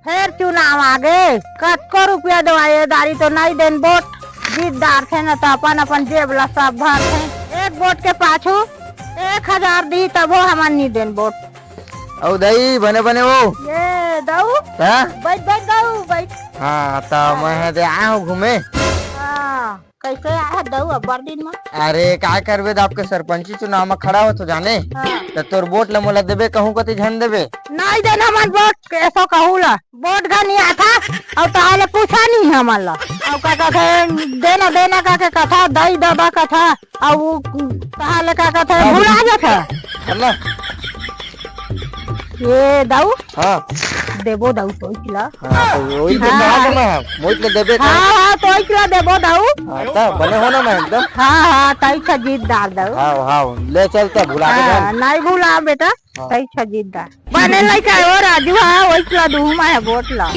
फिर चुनाव आगे कतको रुपया दवाई दारी तो नहीं देन वोट जीतदार थे न तो अपन अपन जेब ला सब भर थे। एक वोट के पाछू 1000 दी तब वो हमार नहीं देन वोट। औ दई बने बने वो ये दाऊ बैठ बैठ दाऊ बैठ। हाँ तो मैं दे आया हूँ घूमे। हाँ कैसे आया दाऊ अब बड़ दिन में। अरे क्या करबे आपके सरपंची चुनाव में खड़ा हो तो जाने तो तोर वोट ला मोला देबे कहूँ कति झन देबे नहीं देना हमार वोट कैसो कहूँ ला वोट का नहीं आता और ताले पूछा नहीं हमार ला और का कहते देना देना का के कथा दई दबा कथा और ताले का कहते भुला जाता है ये दाऊ। हाँ देबो दाऊ तो इकला। हाँ तो वही तो कहा मैं मोट ले देबे हाँ तो इकला देबो दाऊ। हाँ तो बने हो ना मैं एकदम। हाँ तई जीतदार दाऊ। हाँ ले चलते भुला के नहीं भूला बेटा तई जीतदार बने लइका हो राजू। हाँ वही दूमा है वोट ला।